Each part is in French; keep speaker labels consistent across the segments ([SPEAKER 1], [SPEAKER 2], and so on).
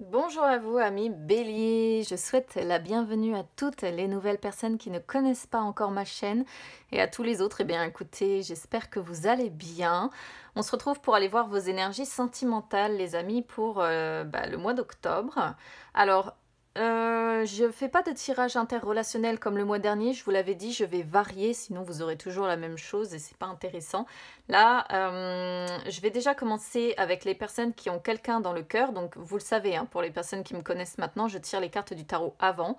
[SPEAKER 1] Bonjour à vous, amis Bélier. Je souhaite la bienvenue à toutes les nouvelles personnes qui ne connaissent pas encore ma chaîne et à tous les autres. Eh bien, écoutez, j'espère que vous allez bien. On se retrouve pour aller voir vos énergies sentimentales, les amis, pour le mois d'octobre. Alors, je fais pas de tirage interrelationnel comme le mois dernier. Je vous l'avais dit, je vais varier, sinon vous aurez toujours la même chose et c'est pas intéressant. Là, je vais déjà commencer avec les personnes qui ont quelqu'un dans le cœur. Donc, vous le savez, hein, pour les personnes qui me connaissent maintenant, je tire les cartes du tarot avant.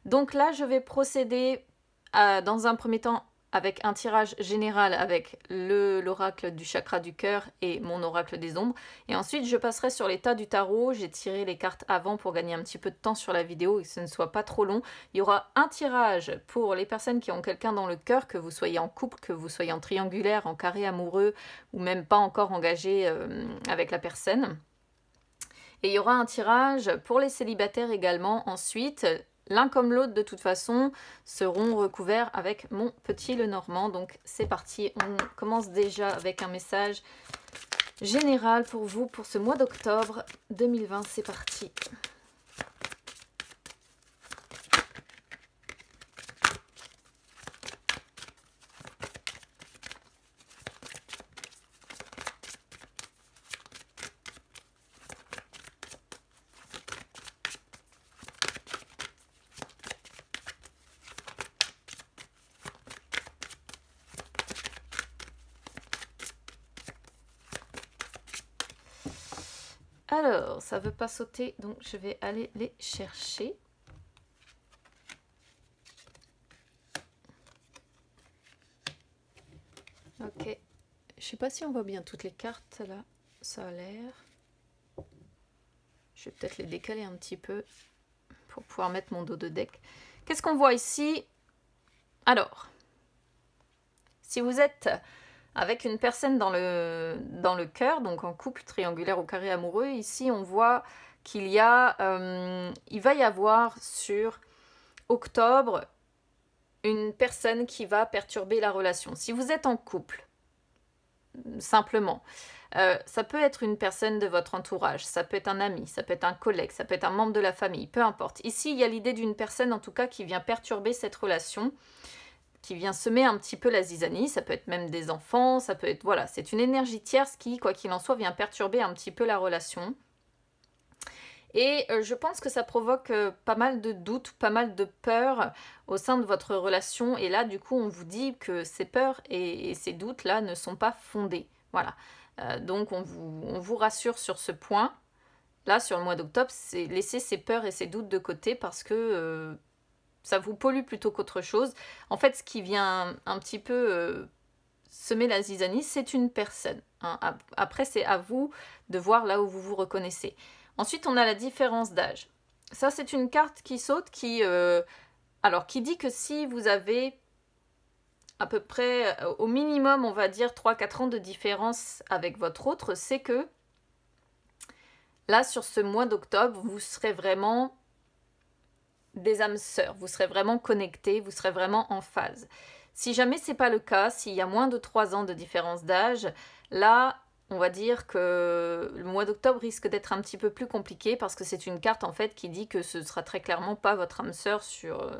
[SPEAKER 1] Donc là, je vais procéder dans un premier temps avec un tirage général avec l'oracle du chakra du cœur et mon oracle des ombres. Et ensuite, je passerai sur l'état du tarot. J'ai tiré les cartes avant pour gagner un petit peu de temps sur la vidéo et que ce ne soit pas trop long. Il y aura un tirage pour les personnes qui ont quelqu'un dans le cœur, que vous soyez en couple, que vous soyez en triangulaire, en carré amoureux ou même pas encore engagé avec la personne. Et il y aura un tirage pour les célibataires également ensuite. L'un comme l'autre, de toute façon, seront recouverts avec mon petit Lenormand. Donc c'est parti, on commence déjà avec un message général pour vous pour ce mois d'octobre 2020. C'est parti. Alors, ça veut pas sauter, donc je vais aller les chercher. Ok. Je sais pas si on voit bien toutes les cartes là. Ça a l'air. Je vais peut-être les décaler un petit peu pour pouvoir mettre mon dos de deck. Qu'est-ce qu'on voit ici? Alors, si vous êtes avec une personne dans le cœur, donc en couple triangulaire ou carré amoureux, ici on voit qu'il y a, il va y avoir sur octobre une personne qui va perturber la relation. Si vous êtes en couple, simplement, ça peut être une personne de votre entourage, ça peut être un ami, ça peut être un collègue, ça peut être un membre de la famille, peu importe. Ici, il y a l'idée d'une personne en tout cas qui vient perturber cette relation, qui vient semer un petit peu la zizanie, ça peut être même des enfants, ça peut être, voilà, c'est une énergie tierce qui, quoi qu'il en soit, vient perturber un petit peu la relation. Et je pense que ça provoque pas mal de doutes, pas mal de peurs au sein de votre relation. Et là, du coup, on vous dit que ces peurs et ces doutes-là ne sont pas fondés. Voilà. Donc, on vous rassure sur ce point. Là, sur le mois d'octobre, c'est laisser ces peurs et ces doutes de côté parce que ça vous pollue plutôt qu'autre chose. En fait, ce qui vient un petit peu semer la zizanie, c'est une personne. Hein. Après, c'est à vous de voir là où vous vous reconnaissez. Ensuite, on a la différence d'âge. Ça, c'est une carte qui saute, qui dit que si vous avez à peu près, au minimum, on va dire 3-4 ans de différence avec votre autre, c'est que là, sur ce mois d'octobre, vous serez vraiment des âmes sœurs, vous serez vraiment connectés, vous serez vraiment en phase. Si jamais c'est pas le cas, s'il y a moins de 3 ans de différence d'âge, là, on va dire que le mois d'octobre risque d'être un petit peu plus compliqué parce que c'est une carte en fait qui dit que ce sera très clairement pas votre âme sœur sur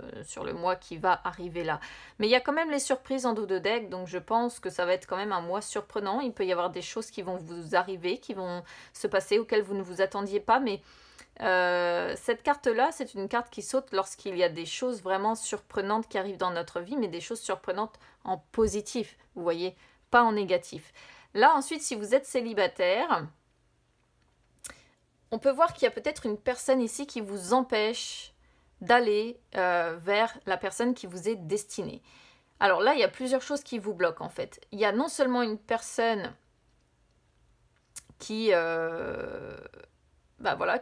[SPEAKER 1] le mois qui va arriver là. Mais il y a quand même les surprises en dos de deck, donc je pense que ça va être quand même un mois surprenant. Il peut y avoir des choses qui vont vous arriver, qui vont se passer, auxquelles vous ne vous attendiez pas, mais cette carte-là, c'est une carte qui saute lorsqu'il y a des choses vraiment surprenantes qui arrivent dans notre vie, mais des choses surprenantes en positif, vous voyez, pas en négatif. Là, ensuite, si vous êtes célibataire, on peut voir qu'il y a peut-être une personne ici qui vous empêche d'aller vers la personne qui vous est destinée. Alors là, il y a plusieurs choses qui vous bloquent en fait. Il y a non seulement une personne qui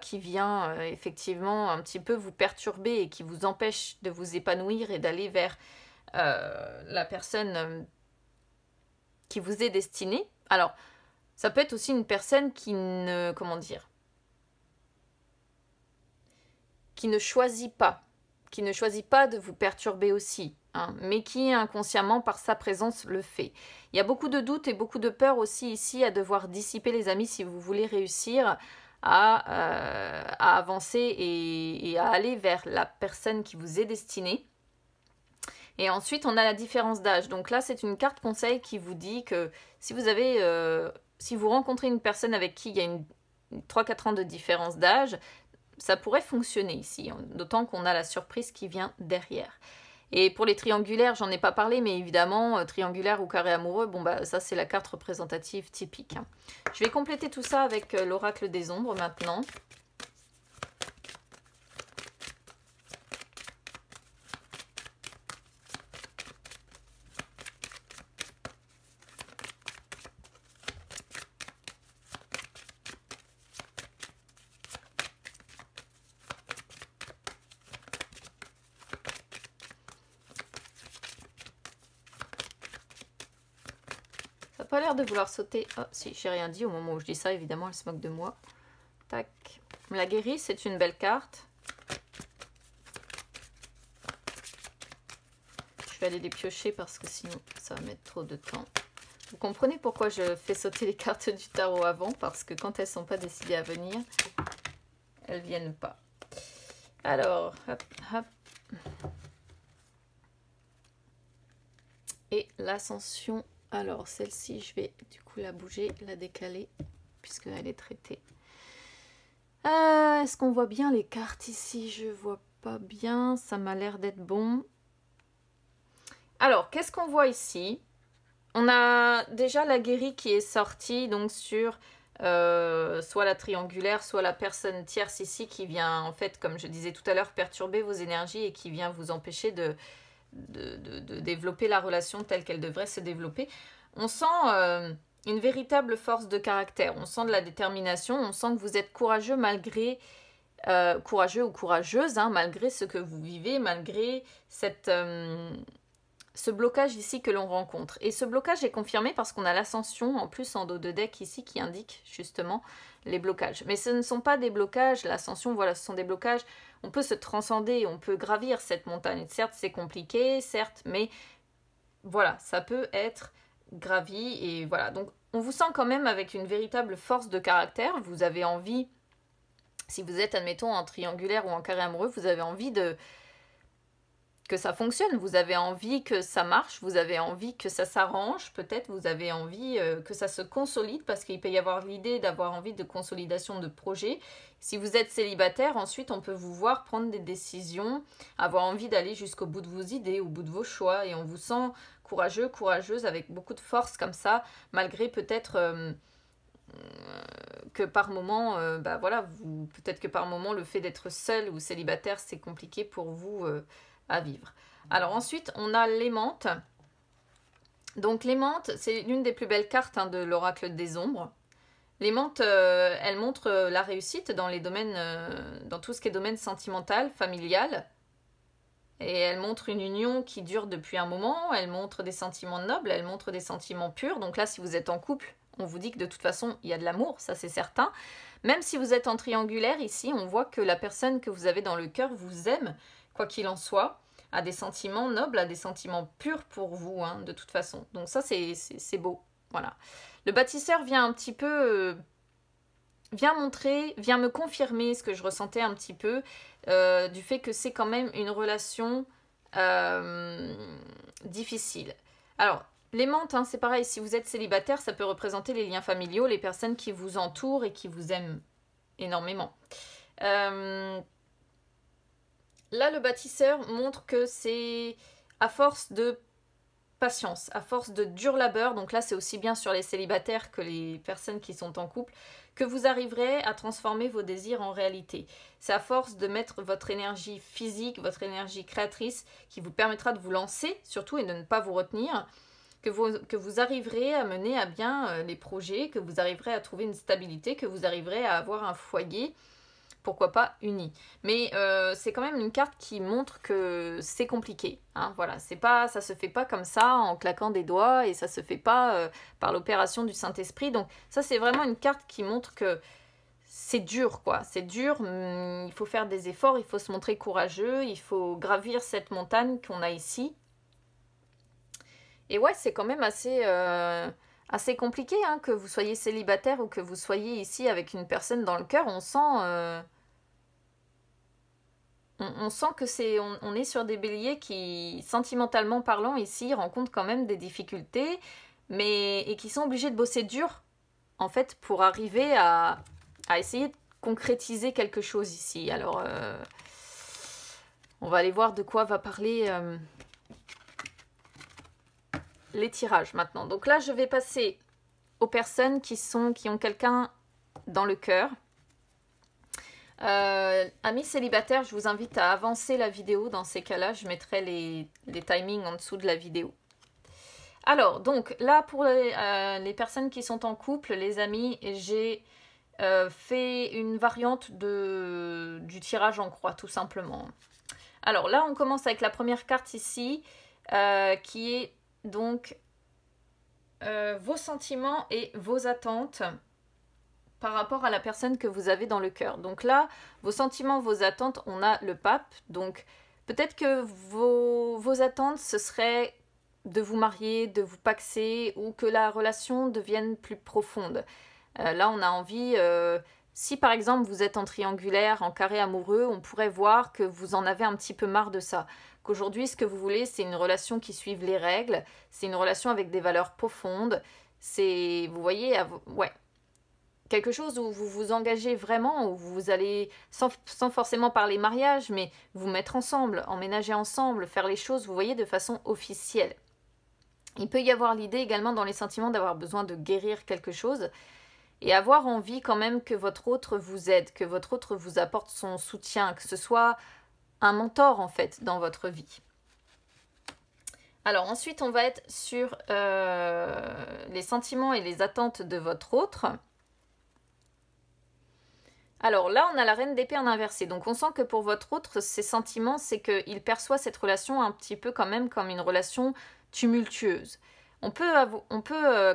[SPEAKER 1] qui vient effectivement un petit peu vous perturber et qui vous empêche de vous épanouir et d'aller vers la personne qui vous est destinée. Alors, ça peut être aussi une personne qui ne, comment dire, qui ne choisit pas de vous perturber aussi, hein, mais qui inconsciemment par sa présence le fait. Il y a beaucoup de doutes et beaucoup de peur aussi ici à devoir dissiper les amis si vous voulez réussir à avancer et à aller vers la personne qui vous est destinée. Et ensuite, on a la différence d'âge. Donc là, c'est une carte conseil qui vous dit que si vous rencontrez une personne avec qui il y a 3-4 ans de différence d'âge, ça pourrait fonctionner ici, d'autant qu'on a la surprise qui vient derrière. Et pour les triangulaires, j'en ai pas parlé, mais évidemment, triangulaire ou carré amoureux, bon bah ça c'est la carte représentative typique. Je vais compléter tout ça avec l'oracle des ombres maintenant. Pas l'air de vouloir sauter. Oh, si, j'ai rien dit au moment où je dis ça, évidemment, elle se moque de moi. Tac. La guérie, c'est une belle carte. Je vais aller les piocher parce que sinon, ça va mettre trop de temps. Vous comprenez pourquoi je fais sauter les cartes du tarot avant? Parce que quand elles ne sont pas décidées à venir, elles ne viennent pas. Alors, hop, hop. Et l'ascension. Alors, celle-ci, je vais du coup la bouger, la décaler, puisqu'elle est traitée. Est-ce qu'on voit bien les cartes ici? Je vois pas bien, ça m'a l'air d'être bon. Alors, qu'est-ce qu'on voit ici? On a déjà la guérie qui est sortie, donc sur soit la triangulaire, soit la personne tierce ici qui vient, en fait, comme je disais tout à l'heure, perturber vos énergies et qui vient vous empêcher de développer la relation telle qu'elle devrait se développer. On sent une véritable force de caractère, on sent de la détermination, on sent que vous êtes courageux malgré courageux ou courageuse, hein, malgré ce que vous vivez, malgré ce blocage ici que l'on rencontre. Et ce blocage est confirmé parce qu'on a l'ascension en plus en dos de deck ici qui indique justement les blocages. Mais ce ne sont pas des blocages, l'ascension, voilà, ce sont des blocages. On peut se transcender, on peut gravir cette montagne. Certes, c'est compliqué, certes, mais voilà, ça peut être gravi. Et voilà, donc on vous sent quand même avec une véritable force de caractère. Vous avez envie, si vous êtes, admettons, en triangulaire ou en carré amoureux, vous avez envie que ça fonctionne, vous avez envie que ça marche, vous avez envie que ça s'arrange, peut-être vous avez envie que ça se consolide, parce qu'il peut y avoir l'idée d'avoir envie de consolidation de projet. Si vous êtes célibataire, ensuite on peut vous voir prendre des décisions, avoir envie d'aller jusqu'au bout de vos idées, au bout de vos choix, et on vous sent courageux, courageuse, avec beaucoup de force comme ça, malgré peut-être que par moment, bah voilà, peut-être que par moment le fait d'être seul ou célibataire, c'est compliqué pour vous à vivre. Alors ensuite, on a l'aimante. Donc l'aimante, c'est l'une des plus belles cartes de l'oracle des ombres. L'aimante, elle montre la réussite dans les domaines, dans tout ce qui est domaine sentimental, familial. Et elle montre une union qui dure depuis un moment. Elle montre des sentiments nobles, elle montre des sentiments purs. Donc là, si vous êtes en couple, on vous dit que de toute façon, il y a de l'amour, ça c'est certain. Même si vous êtes en triangulaire, ici, on voit que la personne que vous avez dans le cœur vous aime, quoi qu'il en soit, a des sentiments nobles, a des sentiments purs pour vous, hein, de toute façon. Donc ça, c'est beau. Voilà. Le bâtisseur vient un petit peu... vient me confirmer ce que je ressentais un petit peu, du fait que c'est quand même une relation difficile. Alors, l'aimante, hein, c'est pareil, si vous êtes célibataire, ça peut représenter les liens familiaux, les personnes qui vous entourent et qui vous aiment énormément. Là, le bâtisseur montre que c'est à force de patience, à force de dur labeur, donc là c'est aussi bien sur les célibataires que les personnes qui sont en couple, que vous arriverez à transformer vos désirs en réalité. C'est à force de mettre votre énergie physique, votre énergie créatrice, qui vous permettra de vous lancer, surtout, et de ne pas vous retenir, que vous arriverez à mener à bien les projets, que vous arriverez à trouver une stabilité, que vous arriverez à avoir un foyer, pourquoi pas uni. Mais c'est quand même une carte qui montre que c'est compliqué. Hein, voilà, ça se fait pas comme ça en claquant des doigts et ça se fait pas par l'opération du Saint-Esprit. Donc ça, c'est vraiment une carte qui montre que c'est dur, quoi. C'est dur, il faut faire des efforts, il faut se montrer courageux, il faut gravir cette montagne qu'on a ici. Et ouais, c'est quand même assez assez compliqué, hein, que vous soyez célibataire ou que vous soyez ici avec une personne dans le cœur. On sent, on sent que on est sur des béliers qui, sentimentalement parlant, ici, rencontrent quand même des difficultés, et qui sont obligés de bosser dur, en fait, pour arriver à essayer de concrétiser quelque chose ici. Alors, on va aller voir de quoi va parler les tirages maintenant. Donc là, je vais passer aux personnes qui ont quelqu'un dans le cœur. Amis célibataires, je vous invite à avancer la vidéo. Dans ces cas-là, je mettrai les timings en dessous de la vidéo. Alors, donc, là, pour les personnes qui sont en couple, les amis, j'ai fait une variante du tirage en croix, tout simplement. Alors là, on commence avec la première carte ici, qui est donc vos sentiments et vos attentes par rapport à la personne que vous avez dans le cœur. Donc là, vos sentiments, vos attentes, on a le pape. Donc peut-être que vos attentes, ce serait de vous marier, de vous paxer, ou que la relation devienne plus profonde. Là, on a envie, si par exemple vous êtes en triangulaire, en carré amoureux, on pourrait voir que vous en avez un petit peu marre de ça. Qu'aujourd'hui, ce que vous voulez, c'est une relation qui suive les règles, c'est une relation avec des valeurs profondes, c'est, vous voyez, ouais, quelque chose où vous vous engagez vraiment, où vous allez, sans forcément parler mariage, mais vous mettre ensemble, emménager ensemble, faire les choses, vous voyez, de façon officielle. Il peut y avoir l'idée également dans les sentiments d'avoir besoin de guérir quelque chose et avoir envie quand même que votre autre vous aide, que votre autre vous apporte son soutien, que ce soit un mentor en fait dans votre vie. Alors ensuite on va être sur les sentiments et les attentes de votre autre. Alors là, on a la reine d'épée en inversé. Donc on sent que pour votre autre, ses sentiments, c'est qu'il perçoit cette relation un petit peu quand même comme une relation tumultueuse. On peut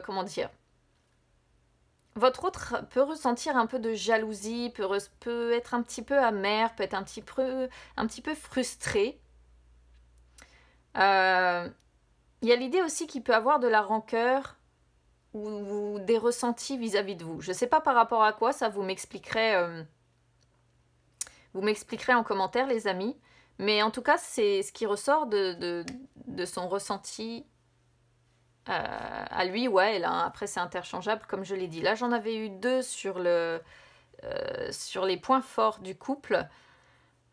[SPEAKER 1] comment dire, votre autre peut ressentir un peu de jalousie, peut être un petit peu amer, peut être un petit peu frustré. Il y a l'idée aussi qu'il peut avoir de la rancœur ou des ressentis vis-à-vis de vous. Je ne sais pas par rapport à quoi, ça vous m'expliquerez en commentaire, les amis. Mais en tout cas, c'est ce qui ressort de son ressenti à lui. Ouais, là, après, c'est interchangeable, comme je l'ai dit. Là, j'en avais eu deux sur les points forts du couple.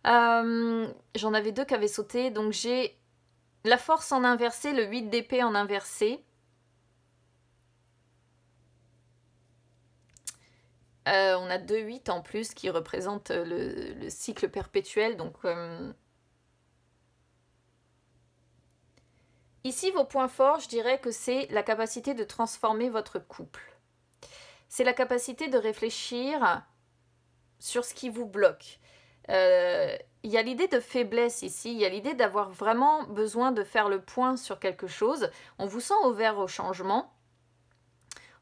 [SPEAKER 1] J'en avais deux qui avaient sauté. Donc, j'ai la force en inversé, le 8 d'épée en inversé. On a 2-8 en plus qui représentent le cycle perpétuel. Donc, ici, vos points forts, je dirais que c'est la capacité de transformer votre couple. C'est la capacité de réfléchir sur ce qui vous bloque. Il y a l'idée de faiblesse ici, il y a l'idée d'avoir vraiment besoin de faire le point sur quelque chose. On vous sent ouvert au changement.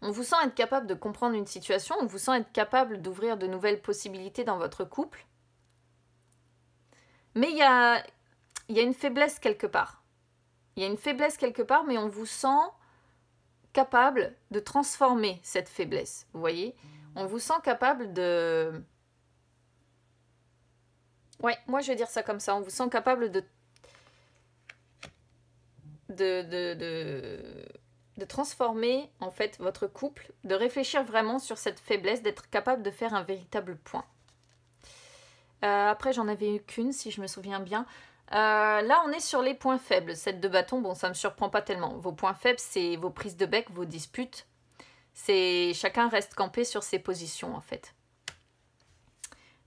[SPEAKER 1] On vous sent être capable de comprendre une situation, on vous sent être capable d'ouvrir de nouvelles possibilités dans votre couple. Mais il y a une faiblesse quelque part. Il y a une faiblesse quelque part, mais on vous sent capable de transformer cette faiblesse. Vous voyez? On vous sent capable de... Ouais, moi je vais dire ça comme ça. On vous sent capable de transformer en fait votre couple, de réfléchir vraiment sur cette faiblesse, d'être capable de faire un véritable point. Après j'en avais eu qu'une si je me souviens bien. Là on est sur les points faibles. 7 de bâton, bon ça me surprend pas tellement. Vos points faibles c'est vos prises de bec, vos disputes. C'est chacun reste campé sur ses positions en fait.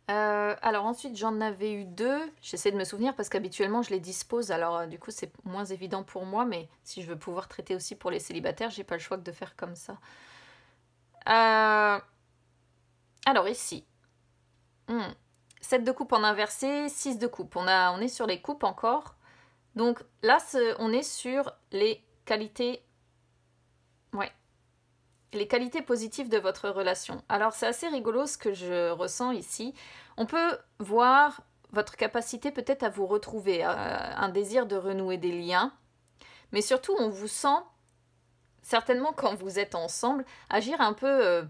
[SPEAKER 1] Alors ensuite j'en avais eu deux, j'essaie de me souvenir parce qu'habituellement je les dispose, alors du coup c'est moins évident pour moi, mais si je veux pouvoir traiter aussi pour les célibataires, j'ai pas le choix que de faire comme ça. Alors ici, 7 de coupe en inversé, 6 de coupe, on est sur les coupes encore, donc là on est sur les qualités, ouais, les qualités positives de votre relation. Alors c'est assez rigolo ce que je ressens ici. On peut voir votre capacité peut-être à vous retrouver, un désir de renouer des liens, mais surtout on vous sent certainement quand vous êtes ensemble, agir un peu...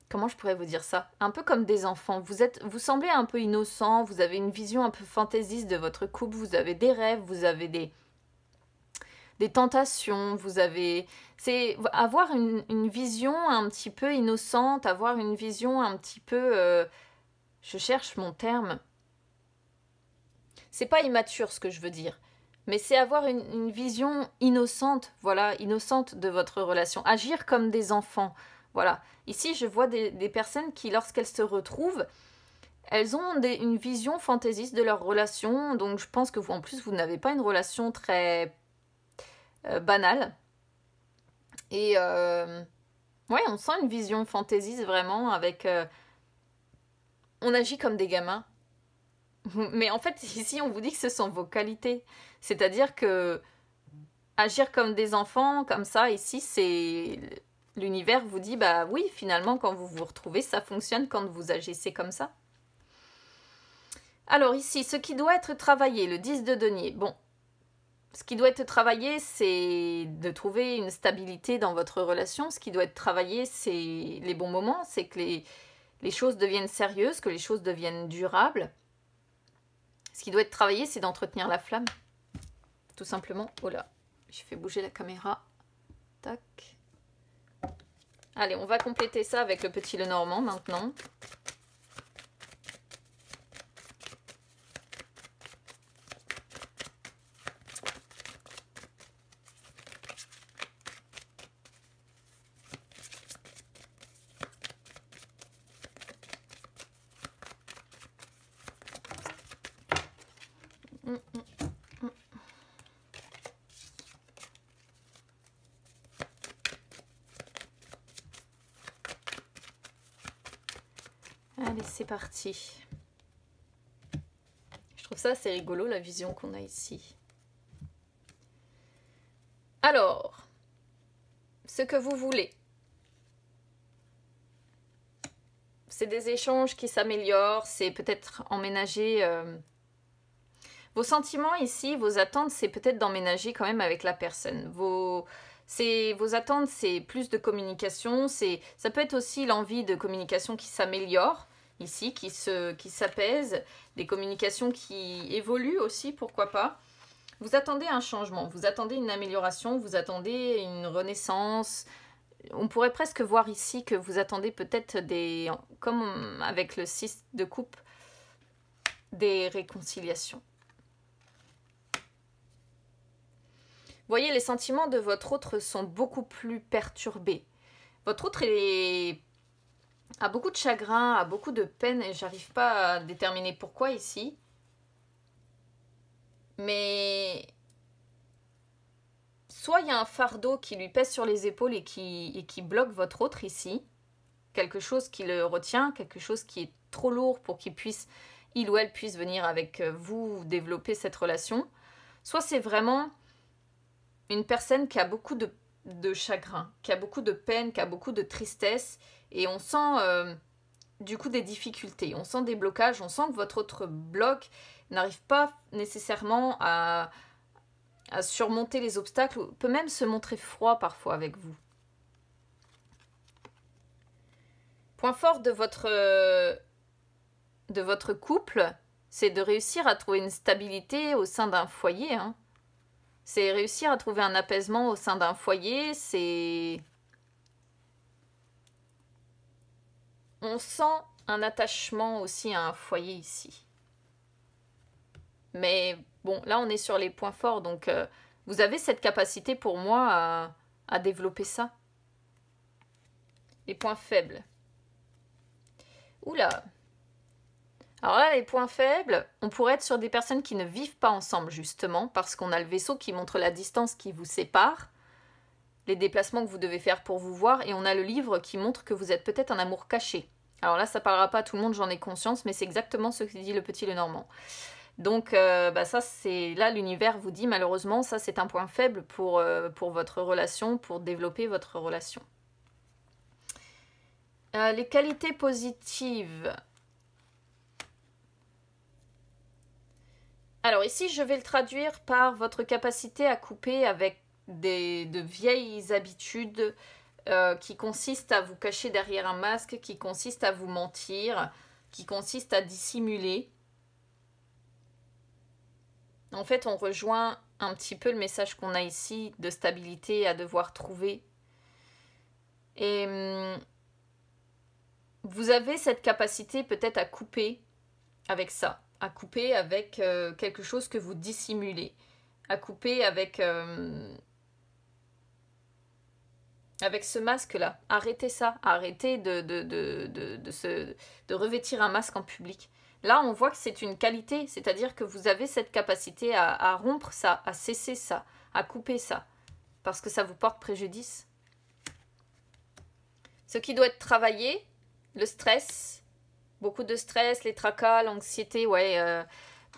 [SPEAKER 1] comment je pourrais vous dire ça? Un peu comme des enfants. Vous semblez un peu innocent, vous avez une vision un peu fantaisiste de votre couple, vous avez des rêves, vous avez des tentations, vous avez... C'est avoir une vision un petit peu innocente, avoir une vision un petit peu... je cherche mon terme. C'est pas immature ce que je veux dire, mais c'est avoir une vision innocente, voilà, innocente de votre relation. Agir comme des enfants, voilà. Ici, je vois des personnes qui, lorsqu'elles se retrouvent, elles ont une vision fantaisiste de leur relation, donc je pense que vous, en plus, vous n'avez pas une relation très banale. Et ouais, on sent une vision fantaisiste vraiment avec... on agit comme des gamins. Mais en fait, ici, on vous dit que ce sont vos qualités. C'est-à-dire que agir comme des enfants, comme ça, ici, c'est... L'univers vous dit, bah oui, finalement, quand vous vous retrouvez, ça fonctionne quand vous agissez comme ça. Alors ici, ce qui doit être travaillé, le 10 de denier. Bon, ce qui doit être travaillé, c'est de trouver une stabilité dans votre relation. Ce qui doit être travaillé, c'est les bons moments, c'est que les choses deviennent sérieuses, que les choses deviennent durables. Ce qui doit être travaillé, c'est d'entretenir la flamme. Tout simplement. Oh là, j'ai fait bouger la caméra. Tac. Allez, on va compléter ça avec le petit Lenormand maintenant. Allez, c'est parti. Je trouve ça assez rigolo, la vision qu'on a ici. Alors, ce que vous voulez. C'est des échanges qui s'améliorent, c'est peut-être emménager... Vos sentiments ici, vos attentes, c'est peut-être d'emménager quand même avec la personne. Vos attentes, c'est plus de communication. Ça peut être aussi l'envie de communication qui s'améliore ici, qui s'apaise. Des communications qui évoluent aussi, pourquoi pas. Vous attendez un changement, vous attendez une amélioration, vous attendez une renaissance. On pourrait presque voir ici que vous attendez peut-être comme avec le 6 de coupe, des réconciliations. Vous voyez, les sentiments de votre autre sont beaucoup plus perturbés. Votre autre a beaucoup de chagrin, a beaucoup de peine, et j'arrive pas à déterminer pourquoi ici. Mais soit il y a un fardeau qui lui pèse sur les épaules et qui bloque votre autre ici. Quelque chose qui le retient, quelque chose qui est trop lourd pour il ou elle puisse venir avec vous développer cette relation. Soit c'est vraiment une personne qui a beaucoup de chagrin, qui a beaucoup de peine, qui a beaucoup de tristesse, et on sent du coup des difficultés, on sent des blocages, on sent que votre autre bloc n'arrive pas nécessairement à surmonter les obstacles, peut même se montrer froid parfois avec vous. Point fort de votre couple, c'est de réussir à trouver une stabilité au sein d'un foyer, hein. C'est réussir à trouver un apaisement au sein d'un foyer, on sent un attachement aussi à un foyer ici. Mais bon, là on est sur les points forts, donc vous avez cette capacité pour moi à développer ça. Les points faibles. Oula! Alors là, les points faibles, on pourrait être sur des personnes qui ne vivent pas ensemble, justement, parce qu'on a le vaisseau qui montre la distance qui vous sépare, les déplacements que vous devez faire pour vous voir, et on a le livre qui montre que vous êtes peut-être un amour caché. Alors là, ça ne parlera pas à tout le monde, j'en ai conscience, mais c'est exactement ce que dit le petit Lenormand. Donc, ça, c'est là, l'univers vous dit, malheureusement, ça, c'est un point faible pour votre relation, pour développer votre relation. Les qualités positives... Alors ici, je vais le traduire par votre capacité à couper avec de vieilles habitudes qui consistent à vous cacher derrière un masque, qui consistent à vous mentir, qui consistent à dissimuler. En fait, on rejoint un petit peu le message qu'on a ici de stabilité à devoir trouver. Et vous avez cette capacité peut-être à couper avec ça, à couper avec quelque chose que vous dissimulez, à couper avec ce masque-là. Arrêtez ça, arrêtez de revêtir un masque en public. Là, on voit que c'est une qualité, c'est-à-dire que vous avez cette capacité à rompre ça, à cesser ça, à couper ça, parce que ça vous porte préjudice. Ce qui doit être travaillé, le stress, beaucoup de stress, les tracas, l'anxiété, ouais.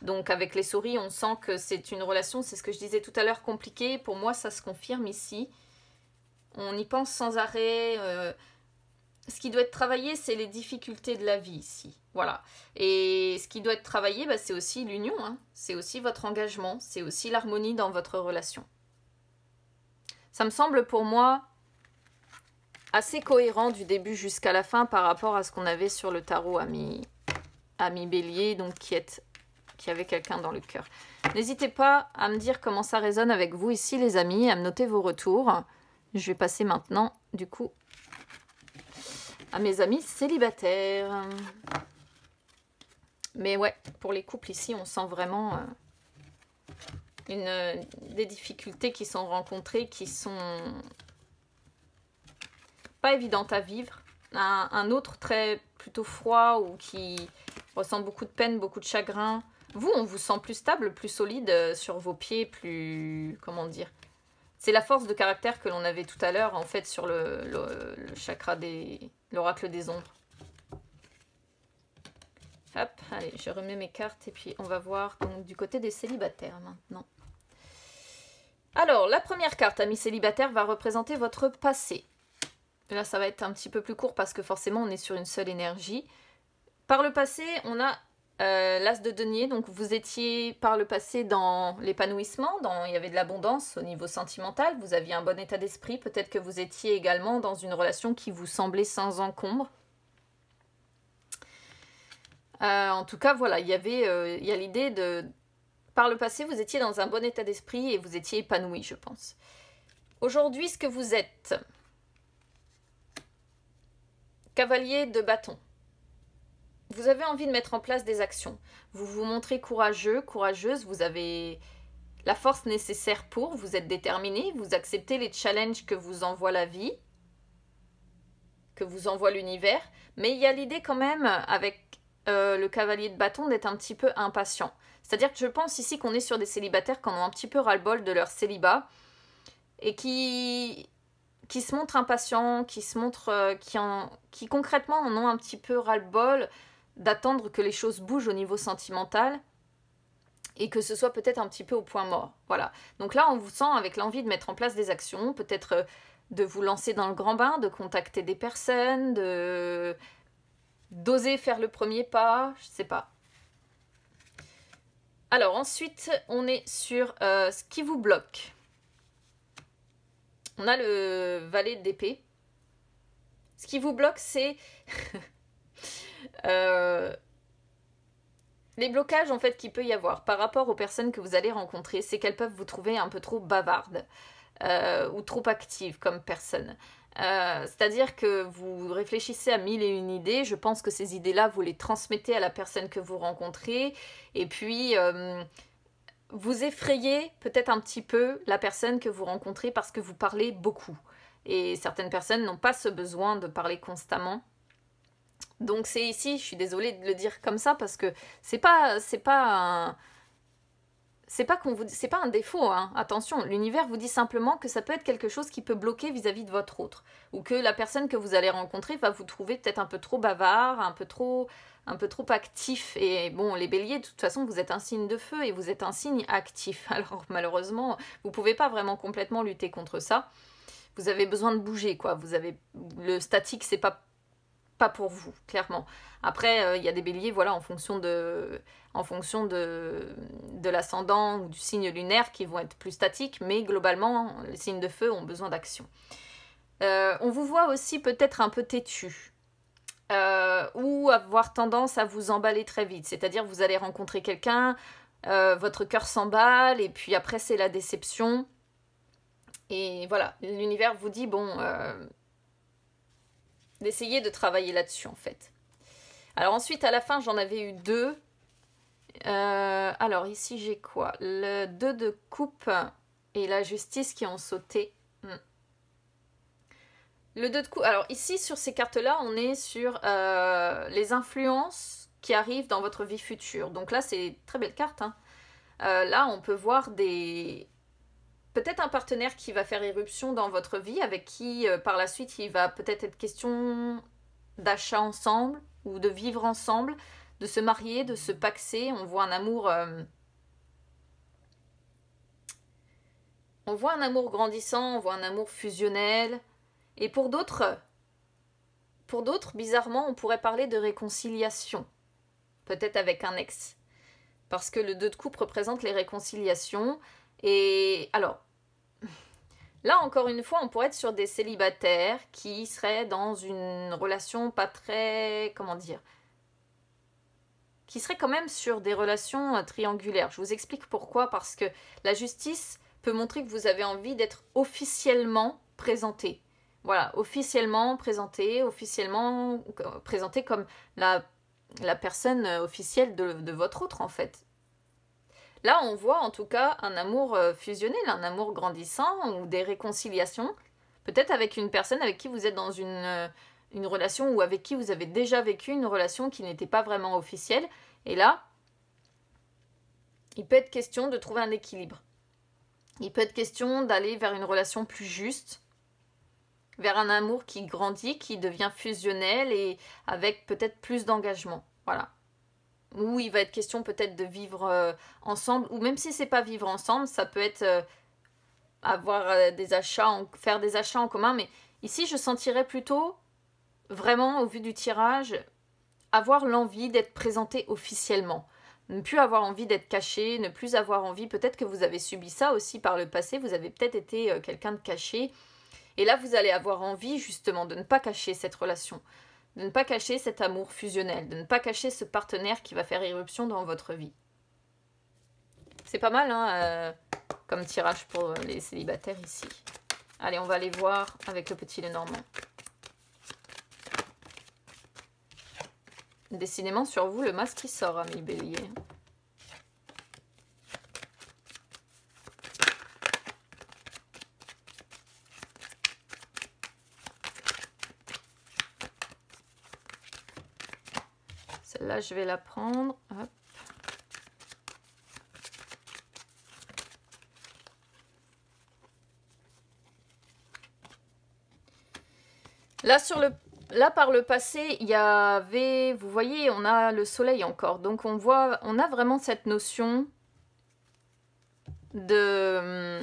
[SPEAKER 1] Donc avec les souris, on sent que c'est une relation, c'est ce que je disais tout à l'heure, compliquée. Pour moi, ça se confirme ici. On y pense sans arrêt. Ce qui doit être travaillé, c'est les difficultés de la vie ici. Voilà. Et ce qui doit être travaillé, bah, c'est aussi l'union. Hein. C'est aussi votre engagement. C'est aussi l'harmonie dans votre relation. Ça me semble pour moi assez cohérent du début jusqu'à la fin par rapport à ce qu'on avait sur le tarot ami Bélier, donc qui avait quelqu'un dans le cœur. N'hésitez pas à me dire comment ça résonne avec vous ici, les amis, à me noter vos retours. Je vais passer maintenant, du coup, à mes amis célibataires. Mais ouais, pour les couples ici, on sent vraiment des difficultés qui sont rencontrées, qui sont pas évidentes à vivre. Un autre très plutôt froid ou qui ressent beaucoup de peine, beaucoup de chagrin. Vous, on vous sent plus stable, plus solide sur vos pieds, plus... comment dire? C'est la force de caractère que l'on avait tout à l'heure, en fait, sur le chakra l'oracle des ombres. Hop, allez, je remets mes cartes et puis on va voir donc, du côté des célibataires maintenant. Alors, la première carte, amis célibataires, va représenter votre passé. Là, ça va être un petit peu plus court parce que forcément, on est sur une seule énergie. Par le passé, on a l'as de denier. Donc, vous étiez par le passé dans l'épanouissement, il y avait de l'abondance au niveau sentimental. Vous aviez un bon état d'esprit. Peut-être que vous étiez également dans une relation qui vous semblait sans encombre. En tout cas, voilà, il y a l'idée de... Par le passé, vous étiez dans un bon état d'esprit et vous étiez épanoui, je pense. Aujourd'hui, ce que vous êtes... Cavalier de bâton. Vous avez envie de mettre en place des actions. Vous vous montrez courageux, courageuse. Vous avez la force nécessaire pour. Vous êtes déterminé. Vous acceptez les challenges que vous envoie la vie, que vous envoie l'univers. Mais il y a l'idée quand même, avec le cavalier de bâton, d'être un petit peu impatient. C'est-à-dire que je pense ici qu'on est sur des célibataires qui en ont un petit peu ras-le-bol de leur célibat et qui se montrent impatients, qui se montrent, qui concrètement en ont un petit peu ras-le-bol d'attendre que les choses bougent au niveau sentimental et que ce soit peut-être un petit peu au point mort. Voilà. Donc là, on vous sent avec l'envie de mettre en place des actions, peut-être de vous lancer dans le grand bain, de contacter des personnes, d'oser faire le premier pas, je sais pas. Alors ensuite, on est sur ce qui vous bloque. On a le valet d'épée. Ce qui vous bloque, c'est les blocages en fait qu'il peut y avoir par rapport aux personnes que vous allez rencontrer, c'est qu'elles peuvent vous trouver un peu trop bavardes ou trop actives comme personne. C'est-à-dire que vous réfléchissez à 1001 idées, je pense que ces idées-là, vous les transmettez à la personne que vous rencontrez, et puis vous effrayez peut-être un petit peu la personne que vous rencontrez parce que vous parlez beaucoup. Et certaines personnes n'ont pas ce besoin de parler constamment. Donc c'est ici, je suis désolée de le dire comme ça parce que c'est pas un défaut, hein. Attention, l'univers vous dit simplement que ça peut être quelque chose qui peut bloquer vis-à-vis de votre autre. Ou que la personne que vous allez rencontrer va vous trouver peut-être un peu trop bavard, un peu trop actif. Et bon, les béliers, de toute façon, vous êtes un signe de feu et vous êtes un signe actif. Alors malheureusement, vous ne pouvez pas vraiment complètement lutter contre ça. Vous avez besoin de bouger, quoi. Le statique, c'est pas pas pour vous, clairement. Après, il y a des béliers, voilà, en fonction de l'ascendant ou du signe lunaire qui vont être plus statiques, mais globalement, les signes de feu ont besoin d'action. On vous voit aussi peut-être un peu têtu. Ou avoir tendance à vous emballer très vite. C'est-à-dire vous allez rencontrer quelqu'un, votre cœur s'emballe, et puis après c'est la déception. Et voilà, l'univers vous dit, bon, d'essayer de travailler là-dessus en fait. Alors ensuite, à la fin, j'en avais eu deux. Alors ici, j'ai quoi? Le 2 de coupe et la justice qui ont sauté. Le 2 de coupe. Alors ici, sur ces cartes-là, on est sur les influences qui arrivent dans votre vie future. Donc là, c'est une très belle carte. Hein. Là, on peut voir peut-être un partenaire qui va faire irruption dans votre vie, avec qui, par la suite, il va peut-être être question d'achat ensemble, ou de vivre ensemble, de se marier, de se paxer. On voit un amour... on voit un amour grandissant, on voit un amour fusionnel. Et pour d'autres, bizarrement, on pourrait parler de réconciliation. Peut-être avec un ex. Parce que le 2 de coupe représente les réconciliations. Et alors, là encore une fois, on pourrait être sur des célibataires qui seraient dans une relation pas très... comment dire, qui seraient quand même sur des relations triangulaires. Je vous explique pourquoi. Parce que la justice peut montrer que vous avez envie d'être officiellement présenté. Voilà, officiellement présenté comme la personne officielle de votre autre en fait. Là, on voit en tout cas un amour fusionnel, un amour grandissant ou des réconciliations. Peut-être avec une personne avec qui vous êtes dans une relation ou avec qui vous avez déjà vécu une relation qui n'était pas vraiment officielle. Et là, il peut être question de trouver un équilibre. Il peut être question d'aller vers une relation plus juste, vers un amour qui grandit, qui devient fusionnel et avec peut-être plus d'engagement. Voilà. Ou il va être question peut-être de vivre ensemble, ou même si c'est pas vivre ensemble, ça peut être avoir des achats, faire des achats en commun. Mais ici, je sentirais plutôt, vraiment au vu du tirage, avoir l'envie d'être présenté officiellement. Ne plus avoir envie d'être caché, ne plus avoir envie, peut-être que vous avez subi ça aussi par le passé, vous avez peut-être été quelqu'un de caché. Et là, vous allez avoir envie justement de ne pas cacher cette relation, de ne pas cacher cet amour fusionnel, de ne pas cacher ce partenaire qui va faire irruption dans votre vie. C'est pas mal, hein, comme tirage pour les célibataires ici. Allez, on va aller voir avec le petit Lenormand. Décidément, sur vous, le masque qui sort, ami Bélier. Celle-là, je vais la prendre. Hop. Là, par le passé, il y avait, vous voyez, on a le soleil encore. Donc, on a vraiment cette notion de...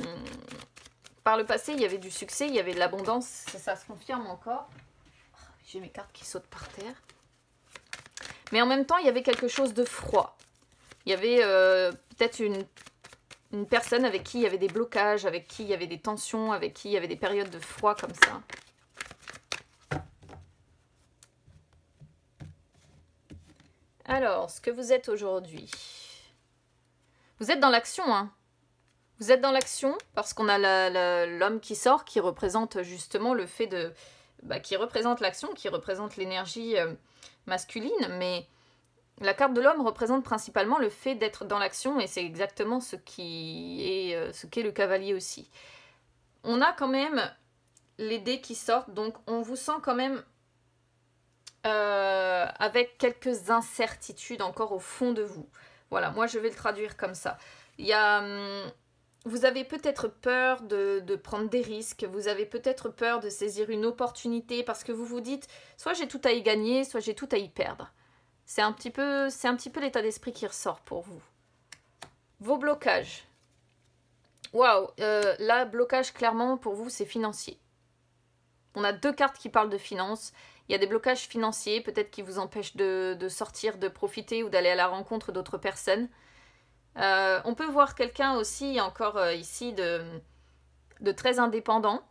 [SPEAKER 1] Par le passé, il y avait du succès, il y avait de l'abondance. Ça se confirme encore. J'ai mes cartes qui sautent par terre. Mais en même temps, il y avait quelque chose de froid. Il y avait peut-être une personne avec qui il y avait des blocages, avec qui il y avait des tensions, avec qui il y avait des périodes de froid comme ça. Alors, ce que vous êtes aujourd'hui. Vous êtes dans l'action, hein. Vous êtes dans l'action parce qu'on a l'homme qui sort, qui représente justement le fait de... qui représente l'action, qui représente l'énergie masculine, mais la carte de l'homme représente principalement le fait d'être dans l'action, et c'est exactement ce qu'est le cavalier aussi. On a quand même les dés qui sortent, donc on vous sent quand même avec quelques incertitudes encore au fond de vous. Voilà, moi je vais le traduire comme ça. Il y a... vous avez peut-être peur de prendre des risques, vous avez peut-être peur de saisir une opportunité parce que vous vous dites soit j'ai tout à y gagner, soit j'ai tout à y perdre. C'est un petit peu l'état d'esprit qui ressort pour vous. Vos blocages. Waouh, là, blocage clairement pour vous, c'est financier. On a deux cartes qui parlent de finances. Il y a des blocages financiers, peut-être qui vous empêchent de sortir, de profiter ou d'aller à la rencontre d'autres personnes. On peut voir quelqu'un aussi, encore ici, de très indépendant,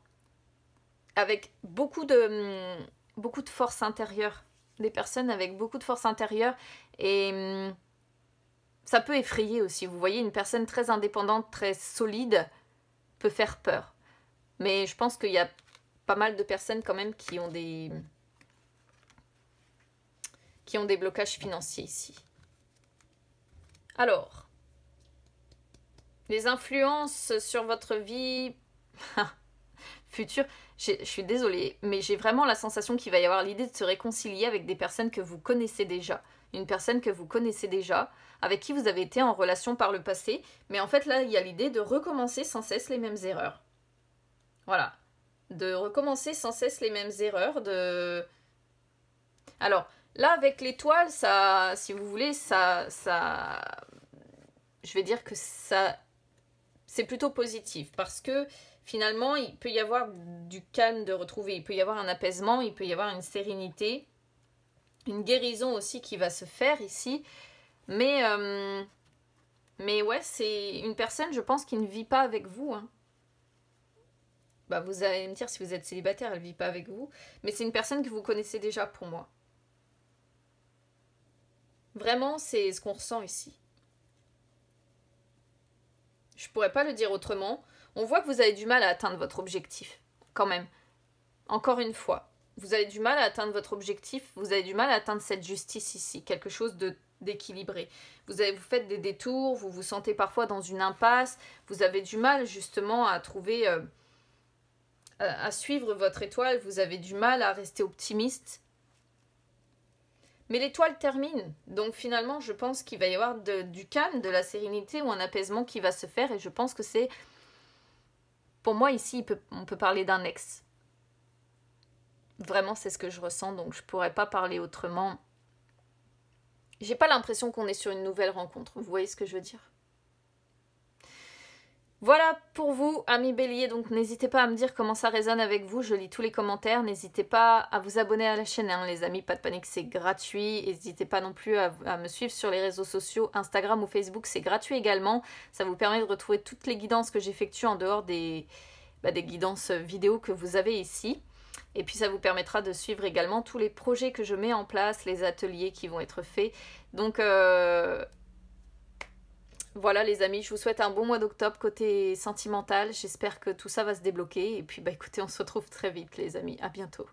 [SPEAKER 1] avec beaucoup de force intérieure. Des personnes avec beaucoup de force intérieure. Et ça peut effrayer aussi. Vous voyez, une personne très indépendante, très solide, peut faire peur. Mais je pense qu'il y a pas mal de personnes quand même qui ont des blocages financiers ici. Alors, les influences sur votre vie future, je suis désolée, mais j'ai vraiment la sensation qu'il va y avoir l'idée de se réconcilier avec des personnes que vous connaissez déjà. Une personne que vous connaissez déjà, avec qui vous avez été en relation par le passé, mais en fait là, il y a l'idée de recommencer sans cesse les mêmes erreurs. Voilà. De recommencer sans cesse les mêmes erreurs, Alors, là, avec l'étoile, ça, si vous voulez, ça... Je vais dire que ça... C'est plutôt positif, parce que finalement, il peut y avoir du calme de retrouver, il peut y avoir un apaisement, il peut y avoir une sérénité, une guérison aussi qui va se faire ici. Mais ouais, c'est une personne, je pense, qui ne vit pas avec vous. Hein. Bah, vous allez me dire, si vous êtes célibataire, elle ne vit pas avec vous. Mais c'est une personne que vous connaissez déjà pour moi. Vraiment, c'est ce qu'on ressent ici. Je pourrais pas le dire autrement. On voit que vous avez du mal à atteindre votre objectif, quand même. Encore une fois, vous avez du mal à atteindre votre objectif, vous avez du mal à atteindre cette justice ici, quelque chose d'équilibré. Vous faites des détours, vous vous sentez parfois dans une impasse, vous avez du mal justement à trouver, à suivre votre étoile, vous avez du mal à rester optimiste. Mais l'étoile termine, donc finalement je pense qu'il va y avoir du calme, de la sérénité ou un apaisement qui va se faire et je pense que c'est, pour moi ici on peut parler d'un ex. Vraiment c'est ce que je ressens, donc je pourrais pas parler autrement. J'ai pas l'impression qu'on est sur une nouvelle rencontre, vous voyez ce que je veux dire ? Voilà pour vous, amis béliers, donc n'hésitez pas à me dire comment ça résonne avec vous, je lis tous les commentaires, n'hésitez pas à vous abonner à la chaîne, hein, les amis, pas de panique, c'est gratuit, n'hésitez pas non plus à me suivre sur les réseaux sociaux, Instagram ou Facebook, c'est gratuit également, ça vous permet de retrouver toutes les guidances que j'effectue en dehors des guidances vidéo que vous avez ici, et puis ça vous permettra de suivre également tous les projets que je mets en place, les ateliers qui vont être faits, donc... Voilà les amis, je vous souhaite un bon mois d'octobre côté sentimental. J'espère que tout ça va se débloquer. Et puis bah écoutez, on se retrouve très vite les amis. À bientôt.